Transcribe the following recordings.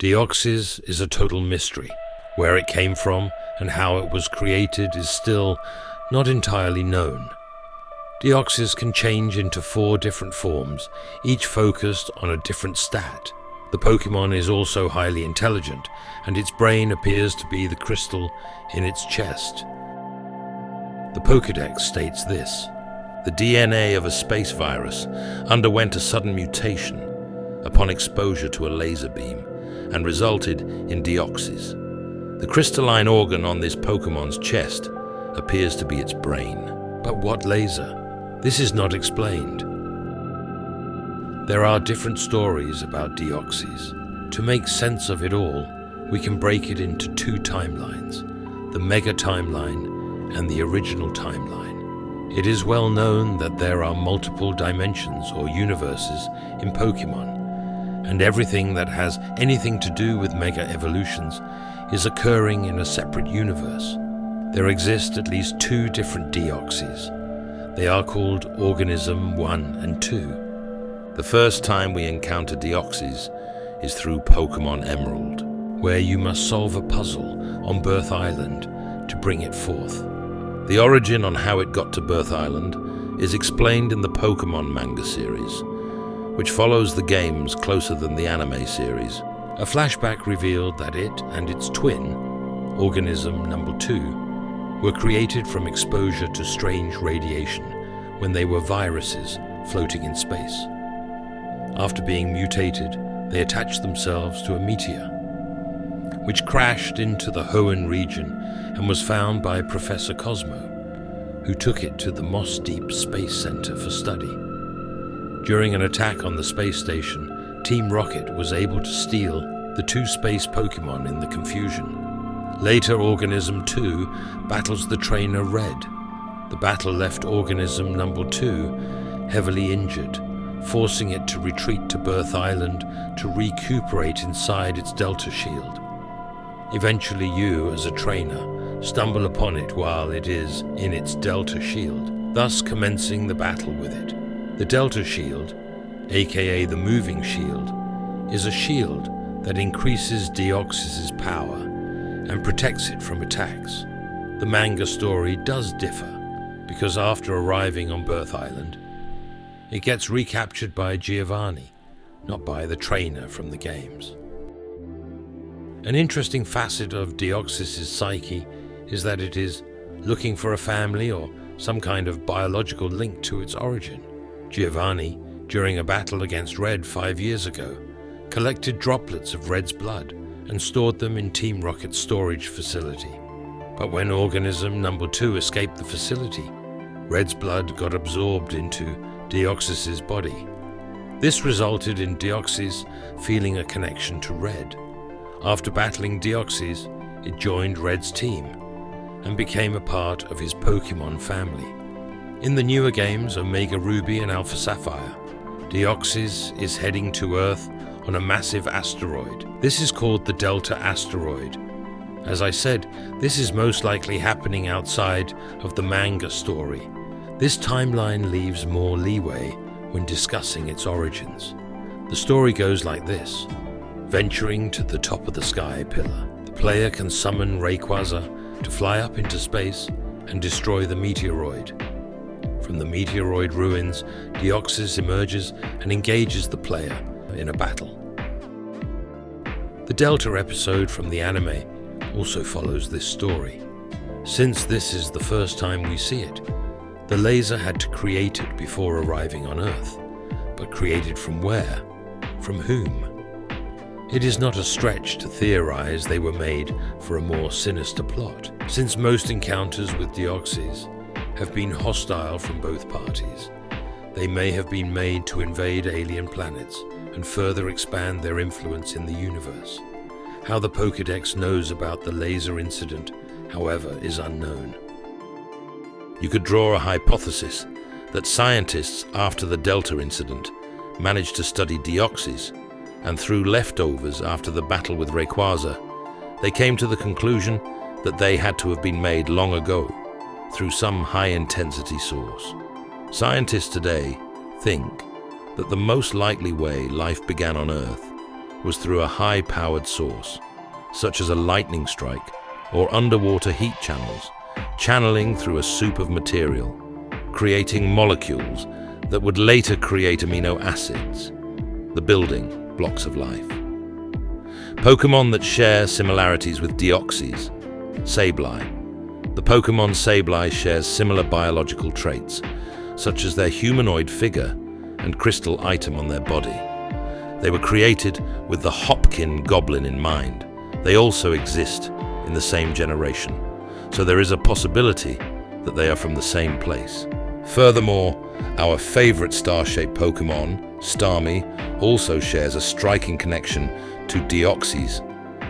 Deoxys is a total mystery. Where it came from and how it was created is still not entirely known. Deoxys can change into 4 different forms, each focused on a different stat. The Pokemon is also highly intelligent, and its brain appears to be the crystal in its chest. The Pokédex states this: the DNA of a space virus underwent a sudden mutation upon exposure to a laser beam and resulted in Deoxys. The crystalline organ on this Pokemon's chest appears to be its brain. But what laser? This is not explained. There are different stories about Deoxys. To make sense of it all, we can break it into 2 timelines, the Mega timeline and the original timeline. It is well known that there are multiple dimensions or universes in Pokemon, and everything that has anything to do with Mega evolutions is occurring in a separate universe. There exist at least 2 different Deoxys. They are called Organism 1 and 2. The first time we encounter Deoxys is through Pokemon Emerald, where you must solve a puzzle on Birth Island to bring it forth. The origin on how it got to Birth Island is explained in the Pokemon Manga series, which follows the games closer than the anime series. A flashback revealed that it and its twin, Organism number 2, were created from exposure to strange radiation when they were viruses floating in space. After being mutated, they attached themselves to a meteor, which crashed into the Hoenn region and was found by Professor Cosmo, who took it to the Moss Deep Space Center for study. During an attack on the space station, Team Rocket was able to steal the 2 space Pokemon in the confusion. Later, Organism 2 battles the trainer Red. The battle left Organism number 2 heavily injured, forcing it to retreat to Birth Island to recuperate inside its Delta Shield. Eventually you, as a trainer, stumble upon it while it is in its Delta Shield, thus commencing the battle with it. The Delta Shield, aka the Moving Shield, is a shield that increases Deoxys' power and protects it from attacks. The manga story does differ, because after arriving on Birth Island, it gets recaptured by Giovanni, not by the trainer from the games. An interesting facet of Deoxys' psyche is that it is looking for a family or some kind of biological link to its origin. Giovanni, during a battle against Red 5 years ago, collected droplets of Red's blood and stored them in Team Rocket's storage facility. But when Organism number 2 escaped the facility, Red's blood got absorbed into Deoxys' body. This resulted in Deoxys feeling a connection to Red. After battling Deoxys, it joined Red's team and became a part of his Pokemon family. In the newer games, Omega Ruby and Alpha Sapphire, Deoxys is heading to Earth on a massive asteroid. This is called the Delta Asteroid. As I said, this is most likely happening outside of the manga story. This timeline leaves more leeway when discussing its origins. The story goes like this. Venturing to the top of the sky pillar, the player can summon Rayquaza to fly up into space and destroy the meteoroid. From the meteoroid ruins, Deoxys emerges and engages the player in a battle. The Delta episode from the anime also follows this story. Since this is the first time we see it, the laser had to create it before arriving on Earth. But created from where? From whom? It is not a stretch to theorize they were made for a more sinister plot, since most encounters with Deoxys have been hostile from both parties. They may have been made to invade alien planets and further expand their influence in the universe. How the Pokédex knows about the laser incident, however, is unknown. You could draw a hypothesis that scientists after the Delta incident managed to study Deoxys, and through leftovers after the battle with Rayquaza, they came to the conclusion that they had to have been made long ago through some high-intensity source. Scientists today think that the most likely way life began on Earth was through a high-powered source, such as a lightning strike or underwater heat channels, channeling through a soup of material, creating molecules that would later create amino acids, the building blocks of life. Pokémon that share similarities with Deoxys, Sableye. The Pokémon Sableye shares similar biological traits, such as their humanoid figure and crystal item on their body. They were created with the Hopkin goblin in mind. They also exist in the same generation, so there is a possibility that they are from the same place. Furthermore, our favorite star-shaped Pokémon, Starmie, also shares a striking connection to Deoxys.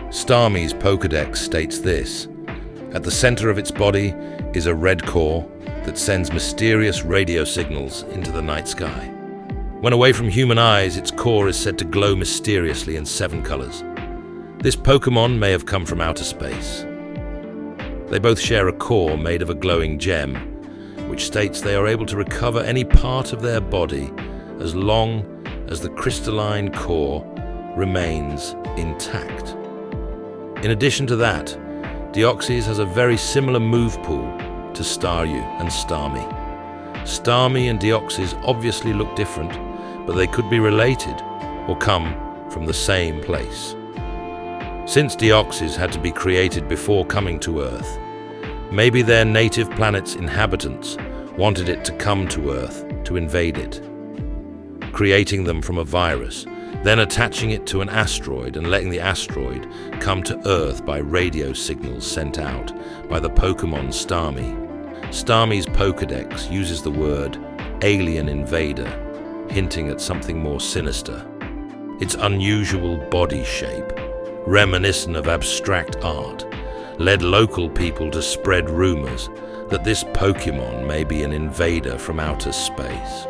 Starmie's Pokédex states this: at the center of its body is a red core that sends mysterious radio signals into the night sky. When away from human eyes, its core is said to glow mysteriously in 7 colors. This Pokémon may have come from outer space. They both share a core made of a glowing gem, which states they are able to recover any part of their body as long as the crystalline core remains intact. In addition to that, Deoxys has a very similar move pool to Staryu and Starmie. Starmie and Deoxys obviously look different, but they could be related or come from the same place. Since Deoxys had to be created before coming to Earth, maybe their native planet's inhabitants wanted it to come to Earth to invade it, creating them from a virus, then attaching it to an asteroid and letting the asteroid come to Earth by radio signals sent out by the Pokémon Starmie. Starmie's Pokédex uses the word alien invader, hinting at something more sinister. Its unusual body shape, reminiscent of abstract art, led local people to spread rumors that this Pokémon may be an invader from outer space.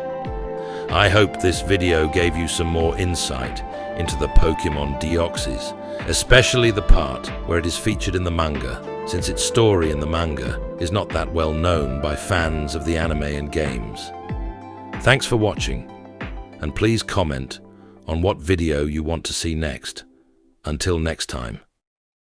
I hope this video gave you some more insight into the Pokémon Deoxys, especially the part where it is featured in the manga, since its story in the manga is not that well known by fans of the anime and games. Thanks for watching, and please comment on what video you want to see next. Until next time.